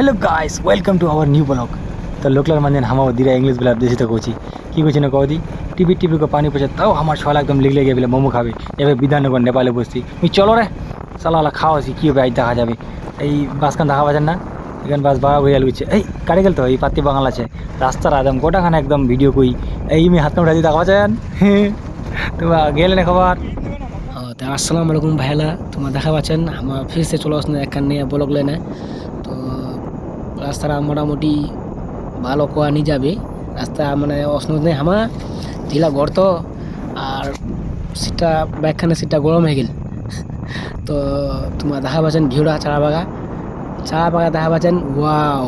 Hello guys welcome to our new blog. तो local मंजन हम धीरे इंग्लिश बोला देशी तो कौची कि कौची ना कौदी टीवी टीवी को पानी पचे ताও আমার ছলা একদম লিগলে গিয়ে বলে মোমো খাবে এবে বিধাননগর নেপালে বসছি তুই চলো রে সালালা খাও আসি কি হবে আজ দেখা যাবে এই বাসখান দেখা বাজান না এখান বাস ভাড়া হয়ে গেছে এই কাটে গেল তো এই পাতি বাঙাল আছে রাস্তার একদম গোটাখানে একদম ভিডিও কই এই আমি হাত কামড়া দিয়ে দেখা বাজান তো গেলে না খবর तो अस्सलाम वालेकुम भाईला तुम देखा पाचन हम फिर से चलो उसने एक नया ब्लॉग लेना तो रास्ता मोटामुटी भालो कोआ नहीं जाबे रास्ता माने असने हम ढिला गर्त और सीटा बैगखाने सीटा गरम हो गल तो तुम देखा पाचन भिड़ा चारा बागा देखा पाचन वाओ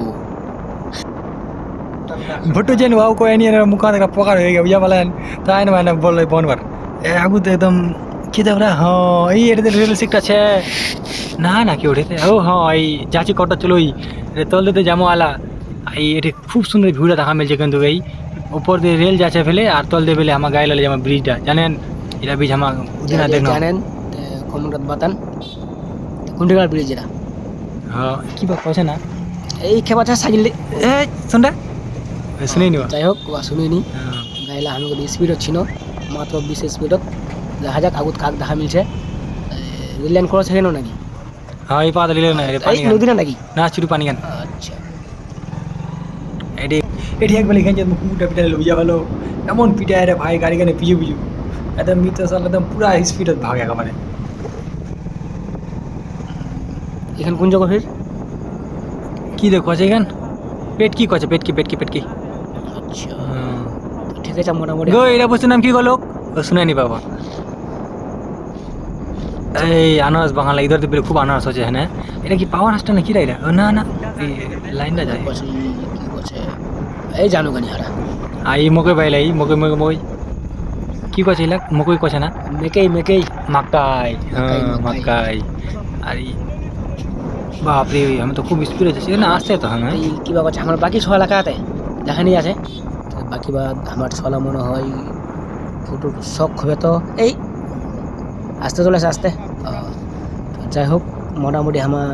भट्टू जेन वाओ को एनी मुखा देखा पकार हो गया बुझा पालेन ताई ना मैंने बोल फोन कर ए आगु तो एकदम কি দেখরা হ্যাঁ এই এটা রেল সিকটা আছে না না কি ওঠেতে ও হ্যাঁ এই যাচ্ছি কটা চলোই তল দিতে যাবো আলা এই এটা খুব সুন্দর ভিউটা দেখা মিলছে কিন্তু এই উপর দিয়ে রেল যাচ্ছে ফেলে আর তল দিয়ে ফেলে আমার গায়ে লাগে আমার ব্রিজটা জানেন এটা ব্রিজ আমার দিনা দেখনো জানেন কমরত বাতান কুন্ডিগার ব্রিজ এটা হ্যাঁ কি বা কইছে না এই খেবাটা সাইকেল এই শুনডা শুনেই নিও যাই হোক শুনিনি গাইলা আমি স্পিড ছিল মাত্র 20 স্পিডত দেখা যাক আগুত কাক দেখা মিলছে রেল লাইন ক্রস হয়ে নাকি হ্যাঁ এই পাতা লিলে না পানি নদী না নাকি না চুরি পানি গান আচ্ছা এডি এডি একবার এখানে যে মুকুটা পিটালে লইয়া ভালো এমন পিটায় রে ভাই গাড়ি গানে পিজু পিজু একদম মিত সাল একদম পুরা স্পিডত ভাগ একেবারে এখান কোন জায়গা ফির কি দেখো আছে এখান পেট কি কছে পেট কি আচ্ছা ঠিক আছে মোটামুটি গো এরা বসে নাম কি গো শুনাইনি বাবা এই আনারস বাঙালি ইধর দিয়ে খুব আনারস আছে হ্যাঁ এটা কি পাওয়ার হাসটা না কি রাইরা না না এই লাইনটা যায় কি কছে এই জানো গানি হারা এই মকই বাইলাই মকই কি কছে ইলাক মকই কছে না মেকেই মাকাই হ্যাঁ মাকাই আরে বাপ রে আমি তো খুব স্পিড আছে না আসছে তো হ্যাঁ এই কি বাবা আমার বাকি ছয় এলাকাতে দেখানি আছে বাকি বাদ আমার ছলা মনে হয় ফটো শখ হবে তো এই আসতে চলে আসতে যাই হোক মোটামুটি আমার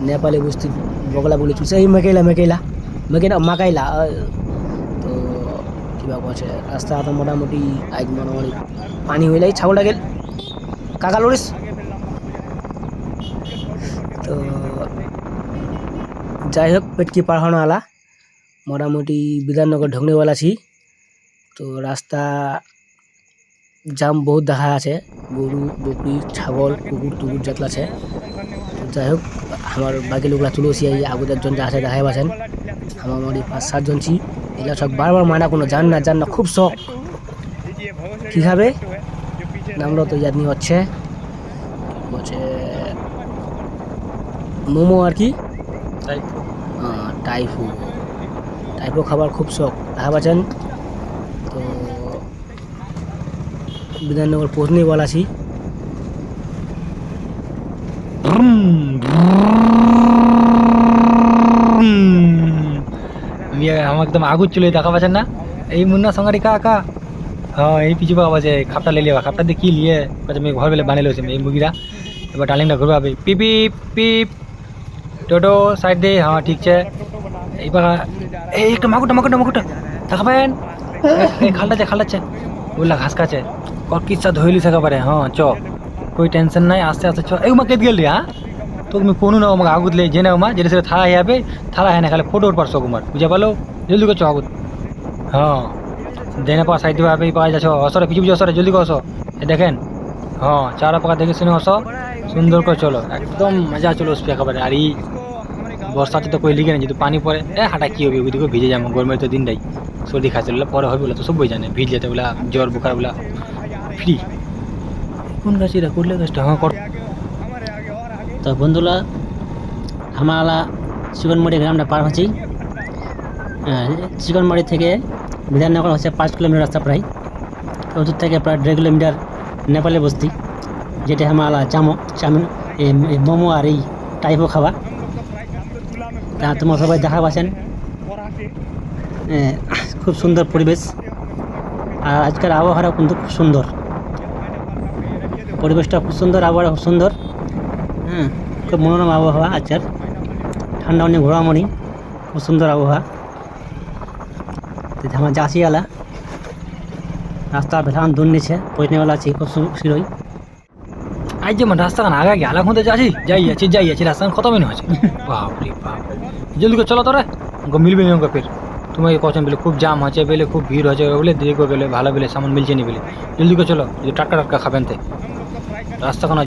নেপালি বস্তি বগলা বলে চলছে এই মাকাইলা তো কিবা কছে রাস্তা তো মোটামুটি আজ মোটামুটি পানি হইলাই ছাগলটা গেল কাকা লড়িস তো যাই হোক পেটকি পার হওয়া আলা মোটামুটি বিধাননগর ঢুকনেওয়ালা ছি তো রাস্তা জাম বহুত দেখা আছে গরু বকরি ছাগল কুকুর টুকুর যেগুলো আছে যাই হোক আমার বাকি লোকরা চলেছি এই আগুদ একজন যা আছে দেখাই পাচ্ছেন আমার মোটামুটি 5-7 জন ছি এগুলো সব বারবার মানা কোনো জান না খুব শখ কী খাবে নামলো তো ইয়াদ নিয়ে হচ্ছে বলছে মোমো আর কি টাইপো খাবার খুব শখ দেখা পাচ্ছেন তো বিধাননগর পৌঁছনে वाला ছি আমার একদম আগুন চলে দেখা পাচ্ছেন না এই মুন্না সঙ্গারি কাকা হ্যাঁ এই পিছু পাওয়া আছে খাপটা লে লিয়া খাপটা দিয়ে কি লিয়ে আমি ঘর বেলে বানিয়ে লেছি এই মুগিরা এবার ডালিংটা ঘুরবে হবে পিপ পিপ টোটো সাইড দিয়ে হ্যাঁ ঠিক আছে এইবার এই একটা মাকুটা দেখা পাবেন এই খালটাছে বললা ঘাস কাছে और किस्सा धोइली सका पारे हाँ च कोई टेंशन नहीं आस्ते आस्ते च एगो केत गेल रे हाँ तो मैं कोनो ना मग आगुत ले जेना मा जेरे से थारा है पे थारा है ना खाली फोटो पर सो कुमार बुझा पालो जल्दी को च आगुत हाँ देने पा साइड पे पा जा छो असरे पिछु पिछु असरे जल्दी को असो देखें हाँ चारा पका देखे सुने असो सुंदर को चलो एकदम मजा चलो उस पे खबर আর এই বর্ষাতে তো কই লিগে না যদি পানি পড়ে হাঁটা কি হবে ওইদিকে ভিজে যাবো গরমের তো দিনটাই সর্দি খাইছে বলে পরে হবে বলে তো সবই জানে ভিজ যেতে বলে জ্বর বুখার বলে ফ্রি কোন গাছ এটা করলে গাছটা হ্যাঁ কর তো বন্ধুরা আমরা চিকনমারি গ্রামটা পার হচ্ছি চিকনমারি থেকে বিধাননগর হচ্ছে 5 কিলোমিটার রাস্তা প্রায় ওদের থেকে প্রায় 1.5 কিলোমিটার নেপালে বস্তি যেটা আমরা চাউমিন মোমো আর এই টাইপও খাওয়া তা তোমরা সবাই দেখা পাচ্ছেন খুব সুন্দর পরিবেশ আর আজকের আবহাওয়াটা কিন্তু খুব সুন্দর পরিবেশটা খুব সুন্দর আবহাওয়া খুব সুন্দর খুব মনোরম আবহাওয়া আজকের ঠান্ডা অনেক ঘোরামনি, খুব সুন্দর আবহাওয়া। তো আমার যাচ্ছিওয়ালা রাস্তা ভেলান দূর নিচ্ছে পৌঁছনেওয়ালা আছি খুব শীঘ্রই। আজ যেমন রাস্তাখান আগে আগে আলা খুঁজে যাই আছি রাস্তাখান খতমই না হচ্ছে। বাপরে বাপ, জলদি করে চলো তোরা, উনকো মিলবে না উনকো ফির। তোমাকে কখন বলে খুব জাম হচ্ছে, বলে খুব ভিড় হচ্ছে, বলে দেরি করে গেলে ভালো বলে সামান মিলছে নি বলে। জলদি করে চলো, যদি টাটকা টাটকা খাবেন তে রাস্তাখান